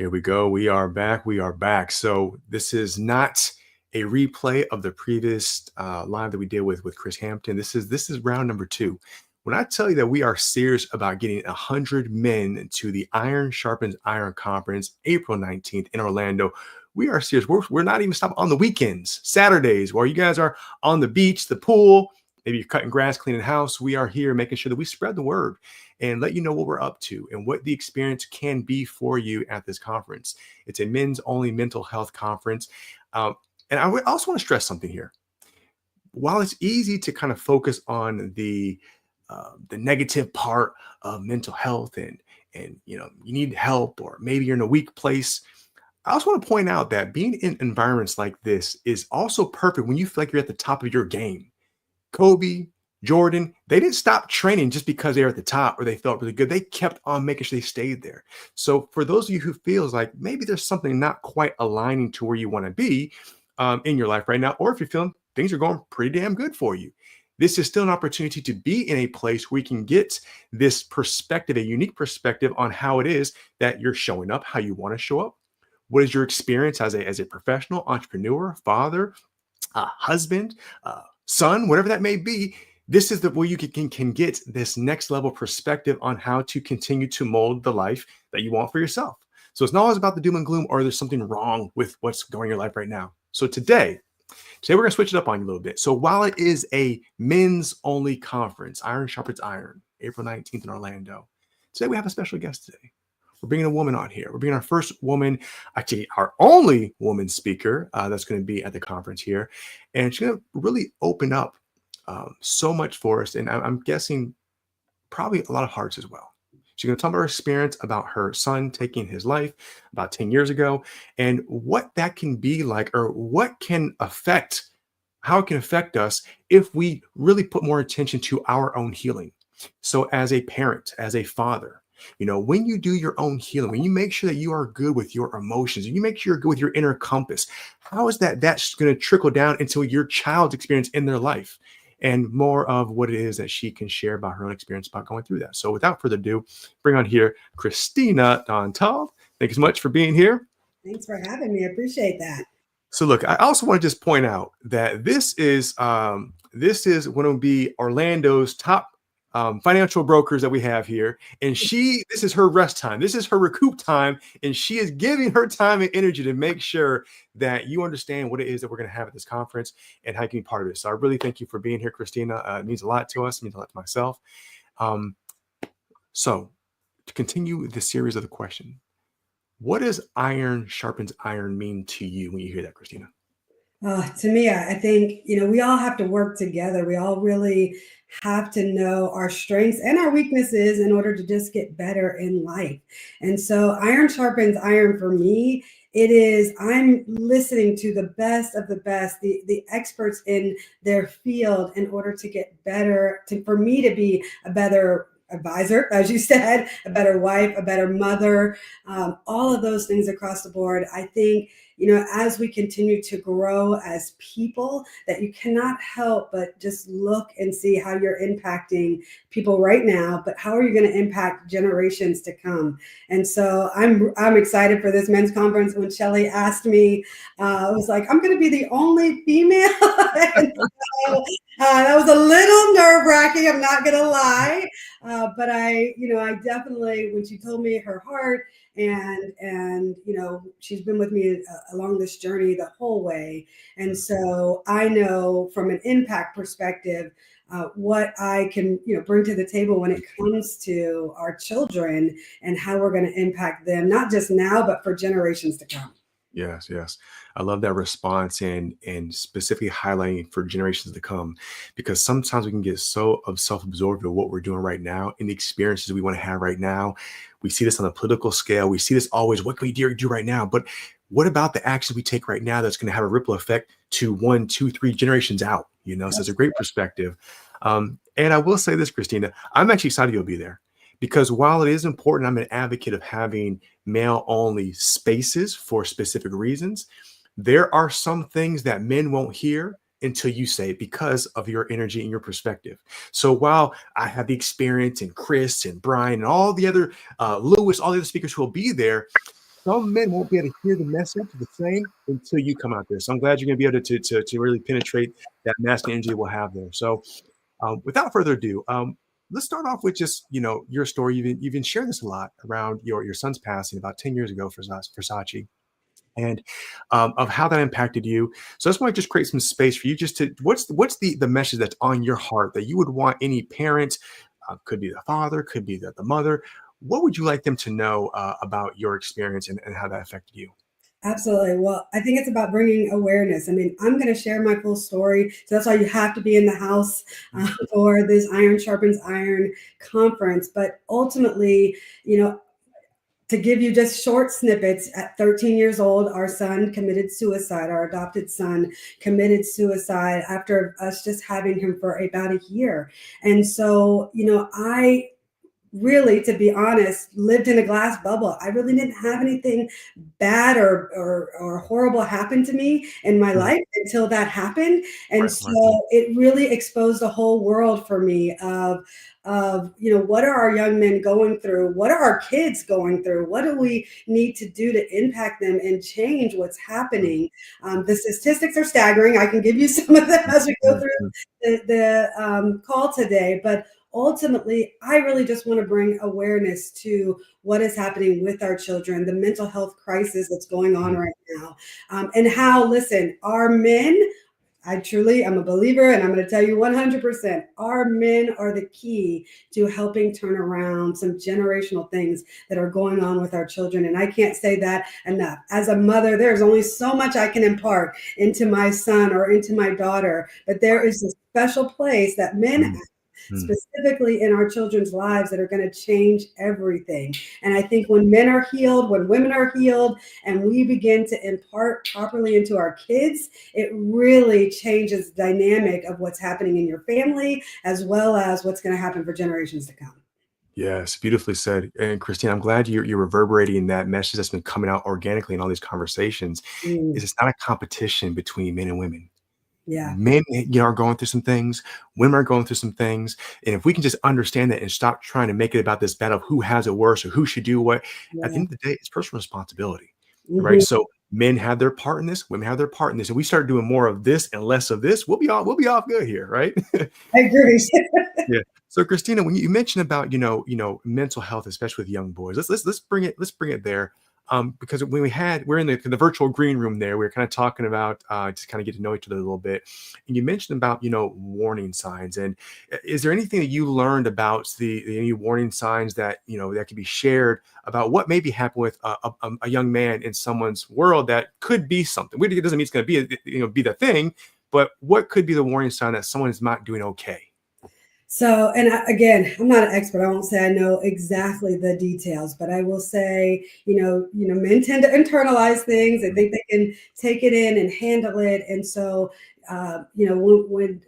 Here we go. We are back. We are back. So this is not a replay of the previous live that we did with Chris Hampton. This is round number two. When I tell you that we are serious about getting 100 men to the Iron Sharpens Iron Conference, April 19th in Orlando, we are serious. We're not even stopping on the weekends, Saturdays, where you guys are on the beach, the pool, maybe you're cutting grass, cleaning house. We are here making sure that we spread the word and let you know what we're up to and what the experience can be for you at this conference. It's a men's only mental health conference. And I would also want to stress something here. While it's easy to kind of focus on the negative part of mental health and you need help or maybe you're in a weak place, I also want to point out that being in environments like this is also perfect when you feel like you're at the top of your game. Kobe, Jordan, they didn't stop training just because they were at the top or they felt really good. They kept on making sure they stayed there. So for those of you who feels like maybe there's something not quite aligning to where you want to be in your life right now, or if you're feeling things are going pretty damn good for you, this is still an opportunity to be in a place where you can get this perspective, a unique perspective on how it is that you're showing up, how you want to show up. What is your experience as a professional, entrepreneur, father, husband, son, whatever that may be? This is the way you can get this next level perspective on how to continue to mold the life that you want for yourself. So it's not always about the doom and gloom or there's something wrong with what's going in your life right now. So today we're going to switch it up on you a little bit. So while it is a men's only conference, Iron Sharpens Iron, April 19th in Orlando, today we have a special guest today. We're bringing a woman on here. We're bringing our first woman, actually our only woman speaker that's going to be at the conference here. And she's going to really open up so much for us. And I'm guessing probably a lot of hearts as well. She's going to talk about her experience about her son taking his life about 10 years ago and what that can be like or what can affect, how it can affect us if we really put more attention to our own healing. So as a parent, as a father, when you do your own healing, when you make sure that you are good with your emotions, and you make sure you're good with your inner compass, how is that's going to trickle down into your child's experience in their life? And more of what it is that she can share about her own experience about going through that. So without further ado, bring on here Kristina Dhountal. Thank you so much for being here. Thanks for having me. I appreciate that. So look, I also want to just point out that this is going to be Orlando's top financial brokers that we have here. And this is her rest time. This is her recoup time. And she is giving her time and energy to make sure that you understand what it is that we're going to have at this conference and how you can be part of it. So I really thank you for being here, Kristina. It means a lot to us. It means a lot to myself. So to continue the series of the question, what does Iron Sharpens Iron mean to you when you hear that, Kristina? To me, I think, we all have to work together. We all really have to know our strengths and our weaknesses in order to just get better in life. And so Iron Sharpens Iron for me, I'm listening to the best of the best, the experts in their field in order to get better, for me to be a better advisor, as you said, a better wife, a better mother, all of those things across the board. I think, as we continue to grow as people, that you cannot help but just look and see how you're impacting people right now, but how are you going to impact generations to come? And so I'm excited for this men's conference. When Shelly asked me, I was like, I'm going to be the only female. And so, that was a little nerve-wracking, I'm not going to lie. But I definitely, when she told me her heart and she's been with me along this journey the whole way. And so I know from an impact perspective, what I can, bring to the table when it comes to our children and how we're going to impact them, not just now, but for generations to come. Yes. I love that response and specifically highlighting for generations to come, because sometimes we can get so self-absorbed with what we're doing right now and the experiences we want to have right now. We see this on a political scale. We see this always, what can we do right now? But what about the actions we take right now that's going to have a ripple effect to 1, 2, 3 generations out? So it's a great perspective. And I will say this, Kristina, I'm actually excited you'll be there. Because while it is important, I'm an advocate of having male-only spaces for specific reasons. There are some things that men won't hear until you say it because of your energy and your perspective. So while I have the experience and Chris and Brian and all the other Lewis, all the other speakers who will be there, some men won't be able to hear the message the same until you come out there. So I'm glad you're going to be able to really penetrate that masculine energy we'll have there. So without further ado, let's start off with just your story. You've been sharing this a lot around your son's passing about 10 years ago for Sachi, and of how that impacted you. So I just want to just create some space for you just to what's the message that's on your heart that you would want any parent, could be the father, could be the mother. What would you like them to know about your experience and how that affected you? Absolutely. Well, I think it's about bringing awareness. I mean, I'm going to share my full story. So that's why you have to be in the house for this Iron Sharpens Iron conference. But ultimately, you know, to give you just short snippets, at 13 years old, our son committed suicide. Our adopted son committed suicide after us just having him for about a year. And so, I really, to be honest, lived in a glass bubble. I really didn't have anything bad or horrible happen to me in my Mhm. life until that happened. And Right, right. so it really exposed a whole world for me of what are our young men going through, what are our kids going through, what do we need to do to impact them and change what's Mhm, happening. The statistics are staggering. I can give you some of them as we go mhm, through mhm. the call today, but ultimately, I really just want to bring awareness to what is happening with our children, the mental health crisis that's going on Mhm. right now, and how, listen, our men, I'm a believer, and I'm going to tell you 100%, our men are the key to helping turn around some generational things that are going on with our children. And I can't say that enough. As a mother, there's only so much I can impart into my son or into my daughter, but there is a special place that men Mhm, mhm. specifically in our children's lives that are going to change everything. And I think when men are healed, when women are healed, and we begin to impart properly into our kids, it really changes the dynamic of what's happening in your family as well as what's going to happen for generations to come. Yes, beautifully said. And Christine, I'm glad you're reverberating that message that's been coming out organically in all these conversations. Is Mm, it's not a competition between men and women. yeah. Men, are going through some things. Women are going through some things. And if we can just understand that and stop trying to make it about this battle of who has it worse or who should do what, at the Yeah. end of the day, it's personal responsibility, right? Hmm. So men have their part in this, women have their part in this. And we start doing more of this and less of this, we'll be off good here, right? I agree. Yeah. So Christina, when you mentioned about, mental health, especially with young boys, let's bring it there. Because when we're in the virtual green room there, we were kind of talking about just kind of get to know each other a little bit. And you mentioned about, warning signs. And is there anything that you learned about the any warning signs that, that could be shared about what maybe happened with a young man in someone's world that could be something? It doesn't mean it's going to be, be the thing, but what could be the warning sign that someone is not doing okay? So, and again, I'm not an expert. I won't say I know exactly the details, but I will say, men tend to internalize things. They Mhm. think they can take it in and handle it. And so, when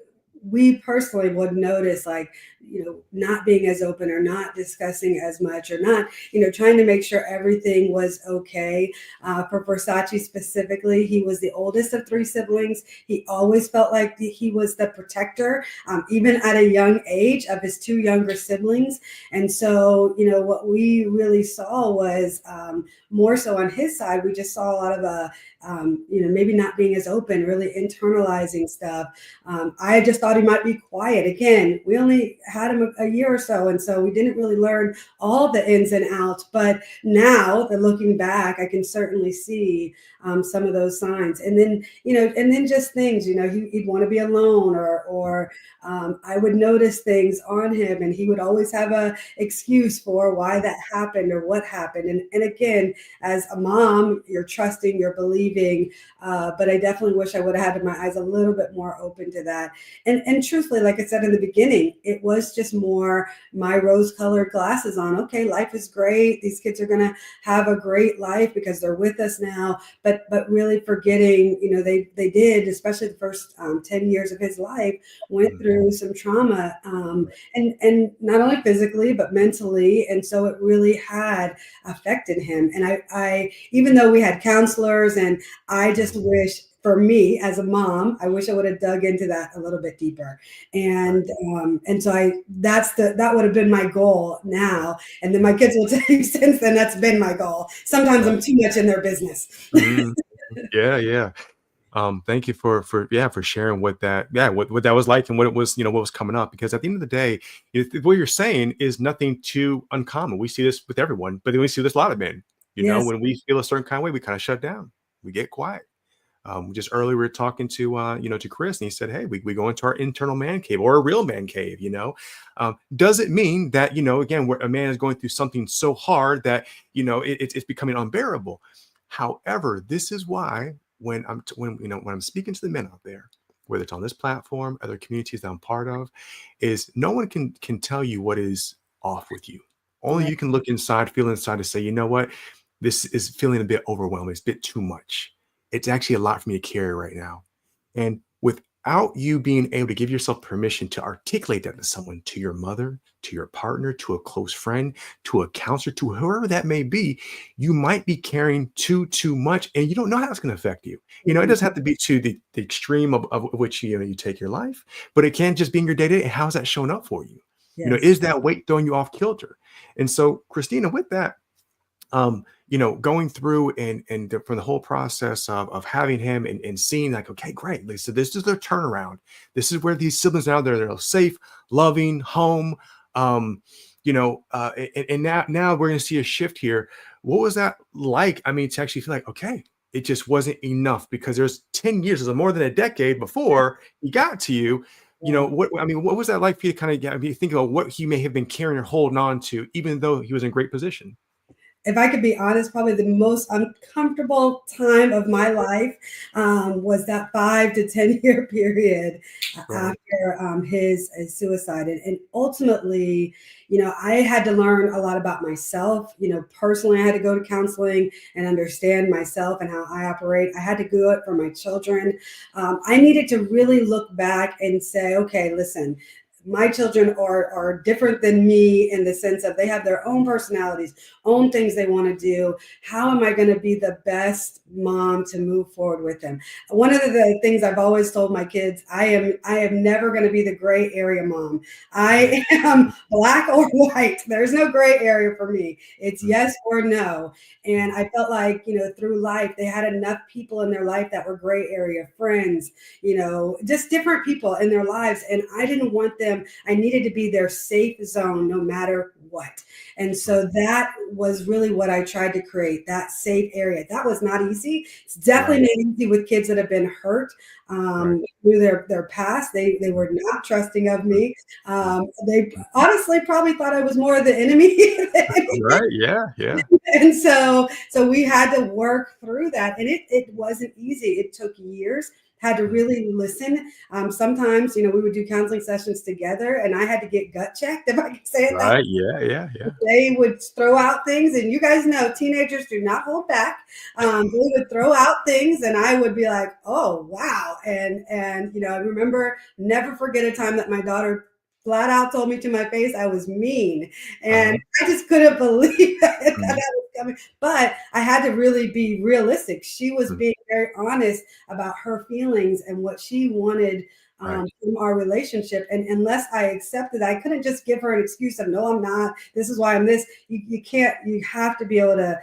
we personally would notice, like, not being as open or not discussing as much or not, trying to make sure everything was okay. For Versace specifically, he was the oldest of three siblings. He always felt like he was the protector, even at a young age, of his two younger siblings. And so, what we really saw was, more so on his side, we just saw a lot of maybe not being as open, really internalizing stuff. I just thought he might be quiet. Again, we only had him a year or so, and so we didn't really learn all the ins and outs. But now that looking back, I can certainly see some of those signs. And then, just things, he'd want to be alone, or I would notice things on him, and he would always have a excuse for why that happened or what happened. And again, as a mom, you're trusting, you're believing, but I definitely wish I would have had my eyes a little bit more open to that. And truthfully, like I said in the beginning, it was just more my rose-colored glasses on. Okay, life is great. These kids are gonna have a great life because they're with us now. But really forgetting, they did, especially the first 10 years of his life, went Mhm. through some trauma, and not only physically but mentally. And so it really had affected him. And I even though we had counselors, and I just Mhm. wish for me as a mom, I wish I would have dug into that a little bit deeper. And so that would have been my goal now. And then my kids will tell you since then that's been my goal. Sometimes Right. I'm too much in their business. Mhm. Yeah, yeah. Thank you for sharing what that was like and what it was, what was coming up. Because at the end of the day, what you're saying is nothing too uncommon. We see this with everyone, but then we see this a lot of men. Yes. When we feel a certain kind of way, we kind of shut down. We get quiet. Just earlier we were talking to to Chris, and he said, "Hey, we go into our internal man cave or a real man cave." Does it mean that again, where a man is going through something so hard that it's becoming unbearable? However, this is why when I'm speaking to the men out there, whether it's on this platform, other communities that I'm part of, is no one can tell you what is off with you. Only Right. you can look inside, feel inside, to say, you know what, this is feeling a bit overwhelming. It's a bit too much. It's actually a lot for me to carry right now. And without you being able to give yourself permission to articulate that to someone, to your mother, to your partner, to a close friend, to a counselor, to whoever that may be, you might be carrying too much, and you don't know how it's going to affect you. It Mhm. doesn't have to be to the extreme of which you take your life, but it can just be in your day to day. How's that showing up for you? Yes. Is that weight throwing you off kilter? And so, Christina, with that, going through from the whole process of having him and seeing like, okay, great. So this is their turnaround. This is where these siblings now they're safe, loving, home. And now we're going to see a shift here. What was that like? I mean, to actually feel like, okay, it just wasn't enough because there's 10 years, there's more than a decade before he got to you. Yeah. What was that like for you to kind of think about what he may have been carrying or holding on to, even though he was in great position? If I could be honest, probably the most uncomfortable time of my life was that 5 to 10 year period Right, after his suicide. And ultimately, I had to learn a lot about myself. Personally, I had to go to counseling and understand myself and how I operate. I had to do it for my children. I needed to really look back and say, okay, listen, my children are different than me in the sense of they have their own personalities, own things they want to do. How am I going to be the best mom to move forward with them? One of the things I've always told my kids, I am never going to be the gray area mom. right. I am black or white. There's no gray area for me. It's Mhm, yes or no. And mhm. I felt like, through life, they had enough people in their life that were gray area friends, just different people in their lives. And I didn't want them, I needed to be their safe zone no matter what. And Right, so that was really what I tried to create, that safe area. That was not easy. It's definitely right, not easy with kids that have been hurt right. through their past. They Mhm, were not trusting of mhm, me. mhm, They mhm. honestly probably thought I was more of the enemy than anything. Right, yeah, yeah. And so we had to work through that, and it wasn't easy. It took years. Had to Mhm. really listen. Sometimes we would do counseling sessions together, and I had to get gut checked, if I can say it that. Right, yeah, yeah, yeah. They would throw out things, and you guys know teenagers do not hold back. They would throw out things, and I would be like, "Oh wow!" And I remember never forget a time that my daughter flat out told me to my face I was mean, Uh-huh. and I just couldn't believe that Mhm, was coming. But I had to really be realistic. She was mhm. being very honest about her feelings and what she wanted Right, from our relationship. And unless I accepted, I couldn't just give her an excuse of, no, I'm not. This is why I'm this. You can't, you have to be able to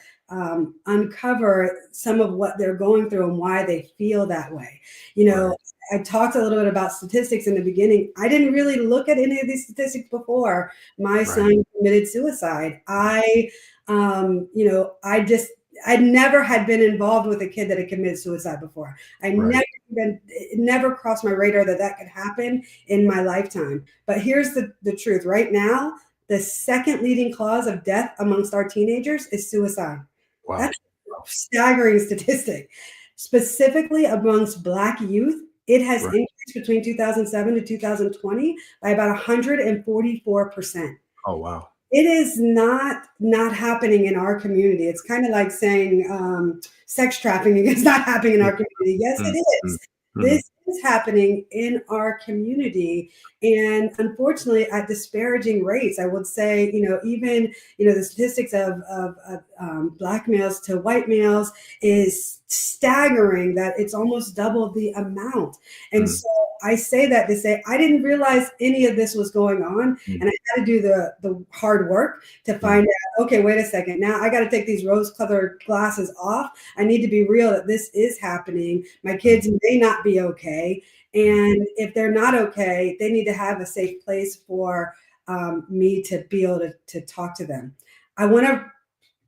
uncover some of what they're going through and why they feel that way. You know, right, I talked a little bit about statistics in the beginning. I didn't really look at any of these statistics before my right, son committed suicide. I never had been involved with a kid that had committed suicide before. right. It never crossed my radar that that could happen in my lifetime. But here's the truth. Right now, the second leading cause of death amongst our teenagers is suicide. Wow, That's wow. a staggering statistic. Specifically amongst Black youth, it has Right. increased between 2007 to 2020 by about 144%. Oh, wow. It is not happening in our community. It's kind of like saying sex trafficking is not happening in Mm, our community. Yes, it mm, mm, is. mhm. This is happening in our community, and unfortunately, at disparaging rates. I would say, even the statistics of Black males to white males is staggering that it's almost double the amount. And Mm, so I say that to say I didn't realize any of this was going on, mm, and I had to do the hard work to mm, find out, okay, wait a second, now I got to take these rose-colored glasses off. I need to be real that this is happening. My mm, kids may not be okay, mm, and if they're not okay, they need to have a safe place for me to be able to talk to them. I want to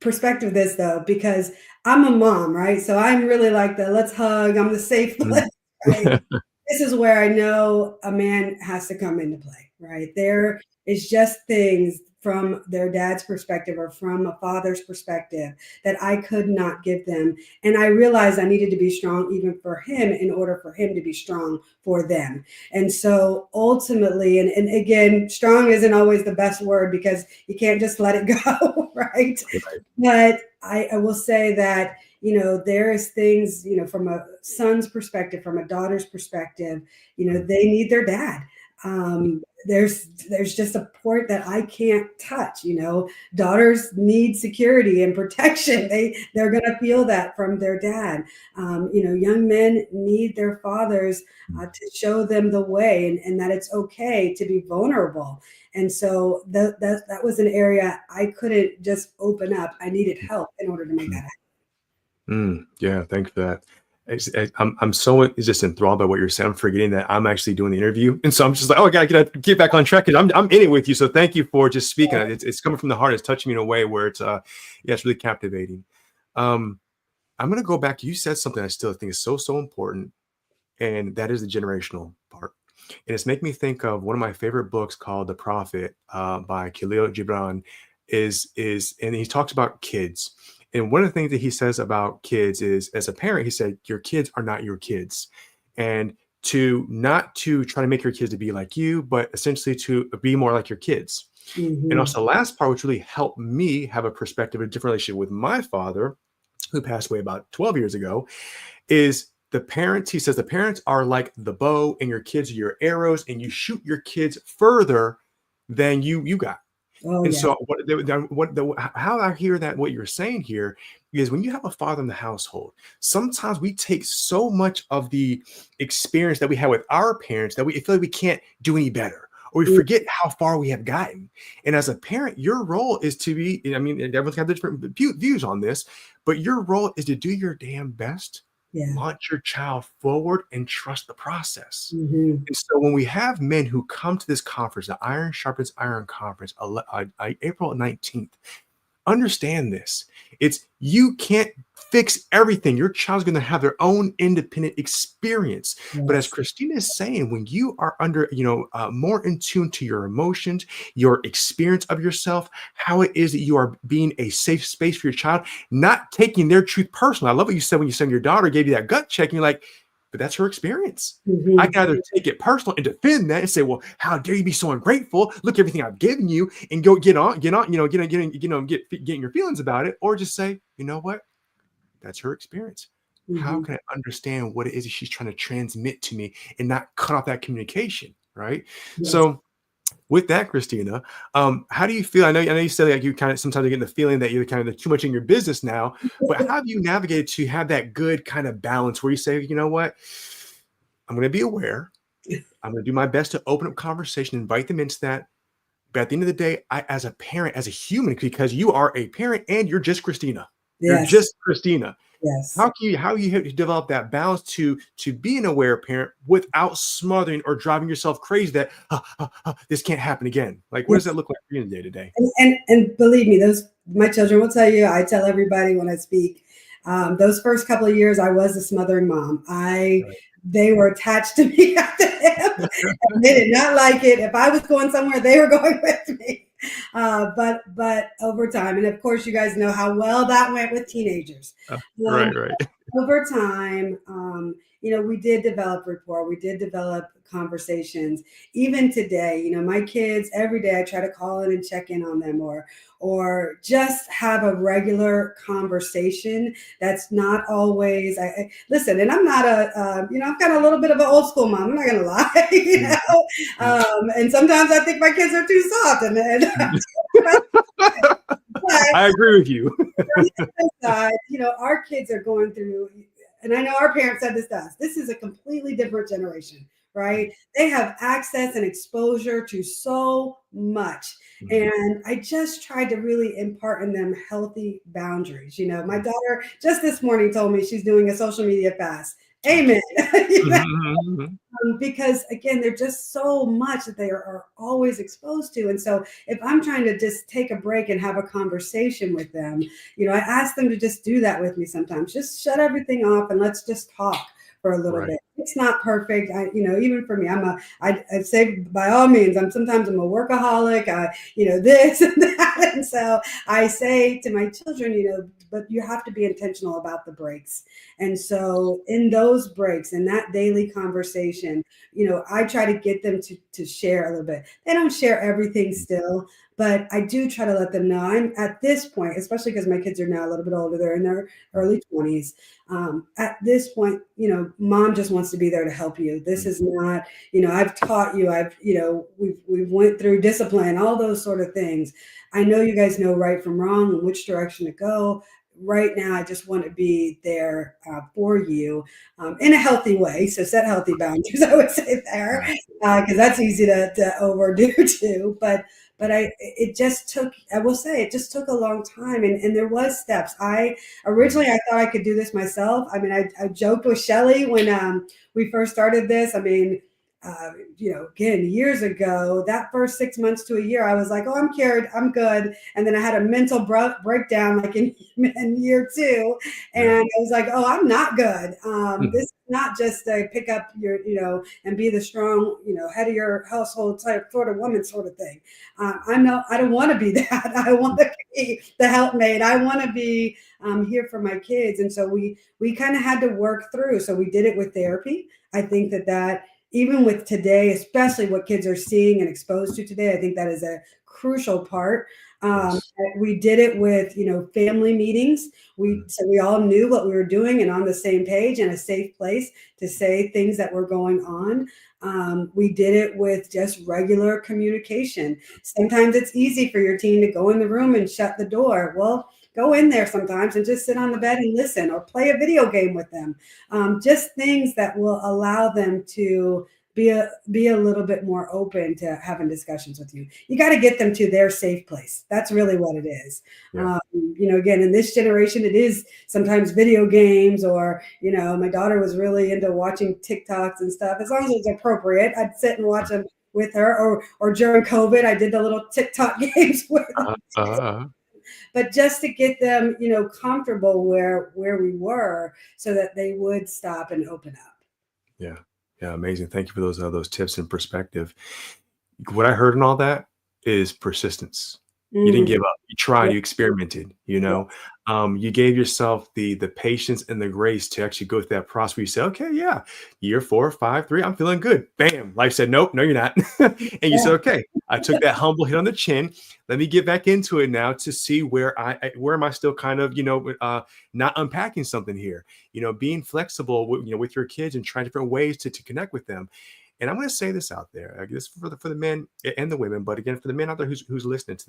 perspective this though, because I'm a mom, right? So I'm really like the let's hug, I'm the safe mm. place, right? This is where I know a man has to come into play, right? There is just things from their dad's perspective or from a father's perspective that I could not give them. And I realized I needed to be strong even for him in order for him to be strong for them. And so ultimately, and again, strong isn't always the best word because you can't just let it go, right? Right. But I will say that, there is things, from a son's perspective, from a daughter's perspective, Mm, they need their dad. There's just a port that I can't touch. Daughters need security and protection. They're gonna feel that from their dad. Young men need their fathers mm, to show them the way, and that it's okay to be vulnerable. And so that was an area I couldn't just open up. I needed help in order to make that mm. happen. Yeah, thanks for that. I'm so just enthralled by what you're saying. I'm forgetting that I'm actually doing the interview, and so I'm just like, oh, I gotta get back on track. And I'm in it with you. So thank you for just speaking. It's coming from the heart. It's touching me in a way where yeah, it's really captivating. Um, I'm gonna go back. You said something I still think is so important, and that is the generational part. And it's making me think of one of my favorite books called The Prophet by Khalil Gibran. And he talks about kids. And one of the things that he says about kids is, as a parent, he said, your kids are not your kids, and to not to try to make your kids to be like you, but essentially to be more like your kids. And Mhm. also, the last part, which really helped me have a perspective, a different relationship with my father, who passed away about 12 years ago, is the parents. He says the parents are like the bow and your kids are your arrows, and you shoot your kids further than you got. Oh And yeah. so how I hear that what you're saying here is when you have a father in the household, sometimes we take so much of the experience that we had with our parents that we feel like we can't do any better, or we Mm, forget how far we have gotten. And as a parent, your role is to be, I mean, everyone's got different views on this, but your role is to do your damn best, yeah. launch your child forward, and trust the process. Mhm. And so when we have men who come to this conference, the Iron Sharpens Iron Conference, April 19th, understand this. It's you can't fix everything. Your child's going to have their own independent experience. But as Yes. Kristina is saying, when you are under, more in tune to your emotions, your experience of yourself, how it is that you are being a safe space for your child, not taking their truth personally. I love what you said when you said your daughter gave you that gut check, and you're like, but that's her experience. I Mhm. can either take it personal and defend that and say, "Well, how dare you be so ungrateful? Look, everything I've given you," and go get on, getting your feelings about it, or just say, "You know what? That's her experience. How Mhm. can I understand what it is that she's trying to transmit to me and not cut off that communication?" Right. Yes. So, with that, Christina, how do you feel? I know you said like you kind of sometimes getting the feeling that you're kind of too much in your business now, but how have you navigated to have that good kind of balance where you say, you know what, I'm going to be aware. I'm going to do my best to open up conversation, invite them into that. But at the end of the day, I, as a parent, as a human, because you are a parent and you're just Christina, you're Yes. just Christina. Yes. How you develop that balance to be an aware parent without smothering or driving yourself crazy that this can't happen again? Like, what does that look like for you in the day to day? And believe me, those my children will tell you. I tell everybody when I speak. Those first couple of years, I was a smothering mom. Right. They were attached to me at the hip, and they did not like it. If I was going somewhere, they were going with me. But over time, and of course, you guys know how well that went with teenagers. Um, Right, right. Over time, we did develop rapport. We did develop conversations. Even today, my kids every day I try to call in and check in on them, or just have a regular conversation. That's not always. Listen, and I'm not I've got a little bit of an old school mom. I'm not gonna lie, Mm, mm, and sometimes I think my kids are too soft, and mm. but I agree with you. side, our kids are going through. and I know our parents said this to us, this is a completely different generation, right? They have access and exposure to so much. Mhm. And I just tried to really impart in them healthy boundaries. You know, my Mhm. daughter just this morning told me she's doing a social media fast. Okay. Amen. You know, Mhm. because again, there's just so much that they are always exposed to. And so if I'm trying to just take a break and have a conversation with them, you know, I ask them to just do that with me sometimes. Just shut everything off and let's just talk for a little Right. bit. It's not perfect. Even for me, I'd say by all means, sometimes I'm a workaholic. This and that. And so I say to my children, but you have to be intentional about the breaks. And so in those breaks and that daily conversation, I try to get them to share a little bit. They don't share everything still, but I do try to let them know I'm at this point, especially because my kids are now a little bit older, they're in their early 20s. At this point, mom just wants to be there to help you. This is not, I've taught you, we've went through discipline, all those sort of things. I know you guys know right from wrong and which direction to go. Right now, I just want to be there for you in a healthy way. So set healthy boundaries, I would say there, Right. because that's easy to overdo too. But it just took, I will say, it just took a long time, and there was steps. Originally I thought I could do this myself. I mean, I joked with Shelly when we first started this. I mean, again, years ago, that first 6 months to a year, I was like, oh, I'm cured, I'm good. And then I had a mental breakdown like in year two. And Yeah. I was like, oh, I'm not good. Mhm. This is not just a pick up your, and be the strong, head of your household type sort of woman sort of thing. I don't want to be that. I want to be the helpmate. I want to be here for my kids. And so we kind of had to work through. So we did it with therapy. I think that even with today, especially what kids are seeing and exposed to today, I think that is a crucial part. Yes. We did it with, family meetings. Mhm. So we all knew what we were doing and on the same page and a safe place to say things that were going on. We did it with just regular communication. Sometimes it's easy for your teen to go in the room and shut the door. Well, go in there sometimes and just sit on the bed and listen or play a video game with them. Just things that will allow them to be a little bit more open to having discussions with you. You got to get them to their safe place. That's really what it is. Yeah. Again, in this generation, it is sometimes video games or, my daughter was really into watching TikToks and stuff. As long as it's appropriate, I'd sit and watch them with her. Or during COVID, I did the little TikTok games with them. Uh-huh. But just to get them, comfortable where we were so that they would stop and open up. Yeah. Yeah. Amazing. Thank you for those tips and perspective. What I heard in all that is persistence. You didn't Mm, give up. You tried, yeah, you experimented, yeah. you gave yourself the patience and the grace to actually go through that process where you say, okay, yeah, year 4, 5, 3, I'm feeling good. Bam. Life said, nope, no, you're not. And you Yeah. said, okay, I took that humble hit on the chin. Let me get back into it now to see where am I still kind of, not unpacking something here, being flexible with your kids and trying different ways to connect with them. And I'm going to say this out there, I guess for the men and the women, but again, for the men out there who's listening to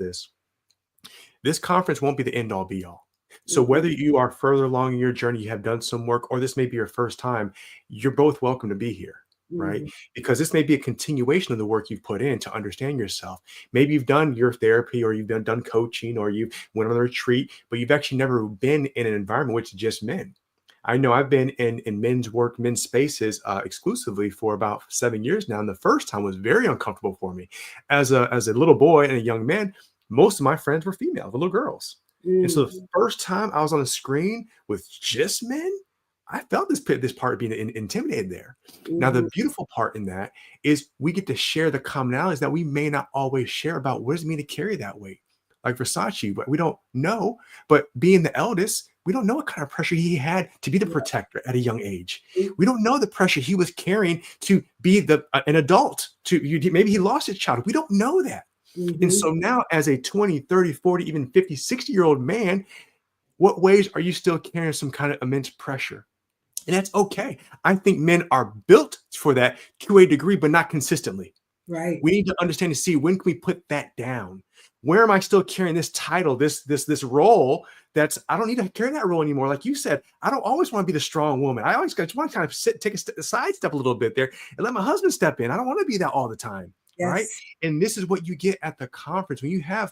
this conference won't be the end all be all. So Mhm, whether you are further along in your journey, you have done some work, or this may be your first time, you're both welcome to be here, right? mhm, Because this may be a continuation of the work you've put in to understand yourself. Maybe you've done your therapy, or you've done coaching, or you went on a retreat, but you've actually never been in an environment which is just men. I know I've been in men's work, men's spaces exclusively for about 7 years now. And the first time was very uncomfortable for me. As a little boy and a young man, most of my friends were female, the little girls. And so the mhm, first time I was on the screen with just men, I felt this part being intimidated there. Now, the mhm. beautiful part in that is we get to share the commonalities that we may not always share about what does it mean to carry that weight. Like Versace, but we don't know. But being the eldest, we don't know what kind of pressure he had to be the protector at a young age. We don't know the pressure he was carrying to be an adult. Maybe he lost his child. We don't know that. And Mhm. so now, as a 20, 30, 40, even 50, 60-year-old man, what ways are you still carrying some kind of immense pressure? And that's okay. I think men are built for that to a degree, but not consistently. Right. We need to understand to see, when can we put that down? Where am I still carrying this title, this role that's, I don't need to carry that role anymore. Like you said, I don't always want to be the strong woman. I always just want to kind of sit, take a side step a little bit there and let my husband step in. I don't want to be that all the time. Right. Yes. And this is what you get at the conference when you have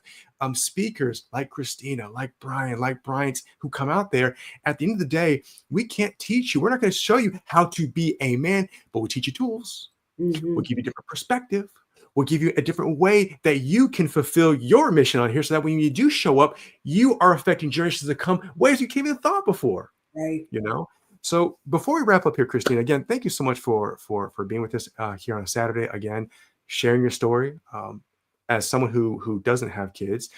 speakers like Kristina, like Brian, like Bryant, who come out there. At the end of the day, we can't teach you. We're not going to show you how to be a man, but we'll teach you tools. We'll Hmm. give you a different perspective. We'll give you a different way that you can fulfill your mission on here, so that when you do show up, you are affecting generations to come ways you can't even thought before. Right. You know. So before we wrap up here, Kristina, again, thank you so much for being with us here on a Saturday. Again, sharing your story. As someone who doesn't have kids,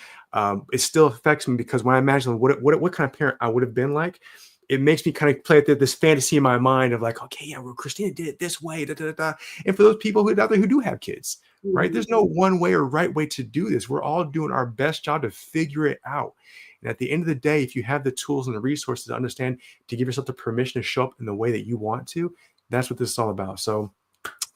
it still affects me, because when I imagine what kind of parent I would have been like, it makes me kind of play at this fantasy in my mind of like, okay, yeah, well, Kristina did it this way, da, da, da, da. And for those people who out there who do have kids, right? Hmm. There's no one way or right way to do this. We're all doing our best job to figure it out. And at the end of the day, if you have the tools and the resources to understand, to give yourself the permission to show up in the way that you want to, that's what this is all about. So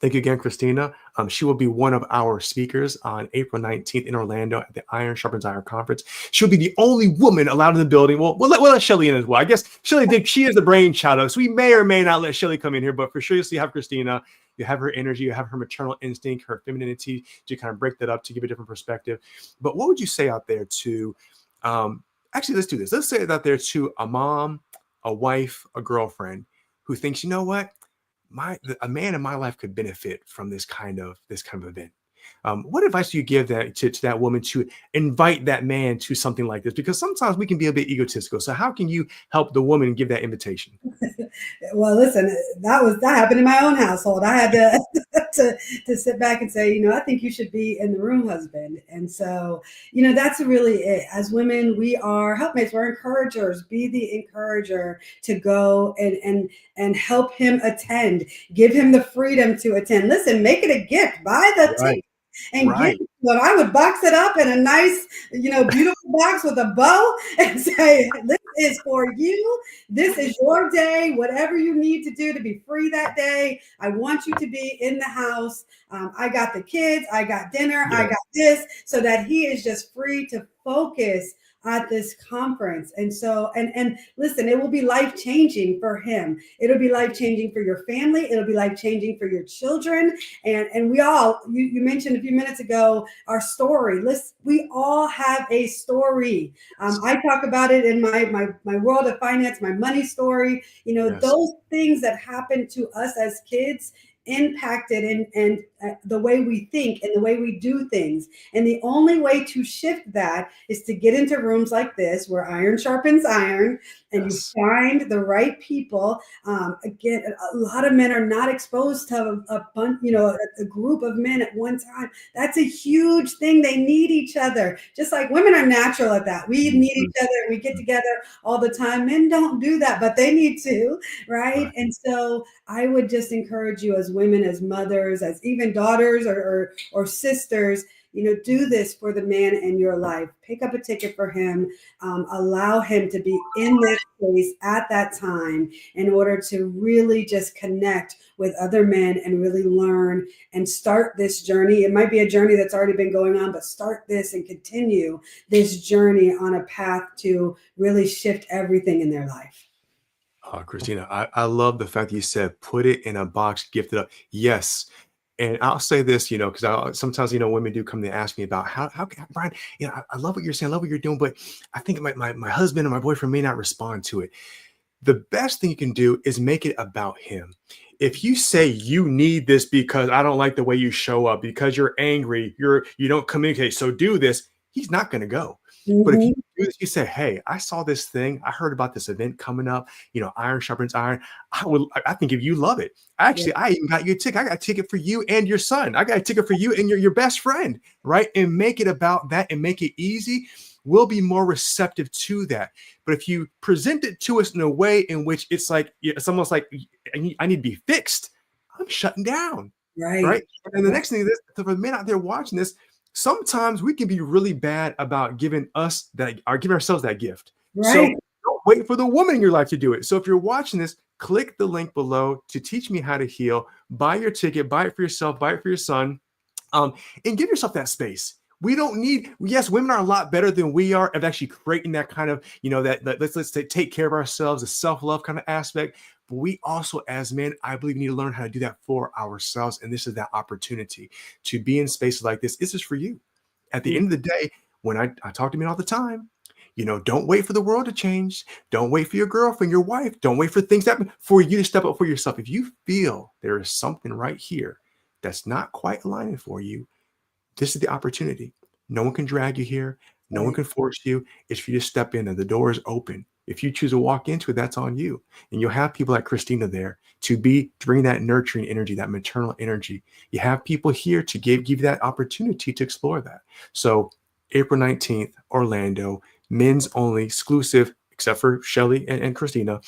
thank you again, Kristina. She will be one of our speakers on April 19th in Orlando at the Iron Sharpens Iron Conference. She'll be the only woman allowed in the building. Well, we'll let Shelly in as well. I guess she is the brainchild of it, so we may or may not let Shelly come in here, but for sure you'll see have Kristina. You have her energy, you have her maternal instinct, her femininity to kind of break that up, to give a different perspective. But what would you say out there to, actually, let's do this. Let's say it out there to a mom, a wife, a girlfriend who thinks, you know what? A man in my life could benefit from this kind of event. What advice do you give that to that woman to invite that man to something like this? Because sometimes we can be a bit egotistical. So how can you help the woman give that invitation? Well, listen, that happened in my own household. I had to to sit back and say, I think you should be in the room, husband. And so, that's really it. As women, we are helpmates. We're encouragers. Be the encourager to go and help him attend. Give him the freedom to attend. Listen, make it a gift. Buy the ticket Right, and give right. it to him. I would box it up in a nice, beautiful box with a bow and say, "This is for you. This is your day. Whatever you need to do to be free that day, I want you to be in the house. I got the kids. I got dinner. I Yeah. got this," so that he is just free to focus at this conference. And so, and listen, it will be life changing for him. It'll be life changing for your family. It'll be life changing for your children. And we all, you mentioned a few minutes ago, our story. We all have a story. I talk about it in my world of finance, my money story. Yes. Those things that happen to us as kids impacted and the way we think and the way we do things. And the only way to shift that is to get into rooms like this, where iron sharpens iron, and you Yes. find the right people. Again, a lot of men are not exposed to a bunch, a group of men at one time. That's a huge thing. They need each other, just like women are natural at that. We need Mhm. each other. We get together all the time. Men don't do that, but they need to, right? Right. And so I would just encourage you, as women, as mothers, as even daughters or sisters, do this for the man in your life. Pick up a ticket for him. Allow him to be in that space at that time in order to really just connect with other men and really learn and start this journey. It might be a journey that's already been going on, but start this and continue this journey on a path to really shift everything in their life. Kristina, I love the fact that you said put it in a box, gift it up. Yes. And I'll say this, because sometimes, women do come to ask me about how can Brian, I love what you're saying, I love what you're doing, but I think my husband and my boyfriend may not respond to it. The best thing you can do is make it about him. If you say you need this because I don't like the way you show up, because you're angry, you don't communicate, so do this, he's not going to go. But if you Mhm. do this, you say, hey, I saw this thing, I heard about this event coming up, iron sharpens iron. I think if you love it. Yeah. Actually, I even got you a ticket. I got a ticket for you and your son. I got a ticket for you and your best friend, right? And make it about that and make it easy. We'll be more receptive to that. But if you present it to us in a way in which it's almost like I need to be fixed, I'm shutting down, right? Right. And the next thing is, for the men out there watching this, sometimes we can be really bad about giving ourselves that gift. So Right. don't wait for the woman in your life to do it. So if you're watching this, click the link below to teach me how to heal. Buy your ticket, buy it for yourself, buy it for your son. um, and give yourself that space. We don't need, yes, women are a lot better than we are of actually creating that kind of, that let's take care of ourselves, the self-love kind of aspect. But we also, as men, I believe, need to learn how to do that for ourselves. And this is that opportunity to be in spaces like this. This is for you. At the end of the day, when I talk to men all the time, don't wait for the world to change. Don't wait for your girlfriend, your wife. Don't wait for things to happen for you to step up for yourself. If you feel there is something right here that's not quite aligning for you, this is the opportunity. No one can drag you here. No one Right. can force you. It's for you to step in, and the door is open. If you choose to walk into it, that's on you. And you'll have people like Kristina there to bring that nurturing energy, that maternal energy. You have people here to give you that opportunity to explore that. So April 19th, Orlando, men's only, exclusive, except for Shelly and Kristina,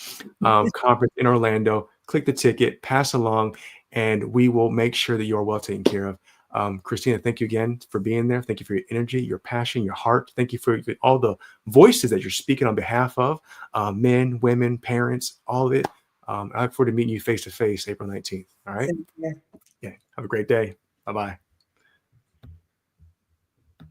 conference in Orlando. Click the ticket, pass along, and we will make sure that you are well taken care of. Kristina, thank you again for being there. Thank you for your energy, your passion, your heart. Thank you for all the voices that you're speaking on behalf of men, women, parents, all of it. I look forward to meeting you face to face April 19th. All right. So, yeah. Yeah. Have a great day. Bye bye.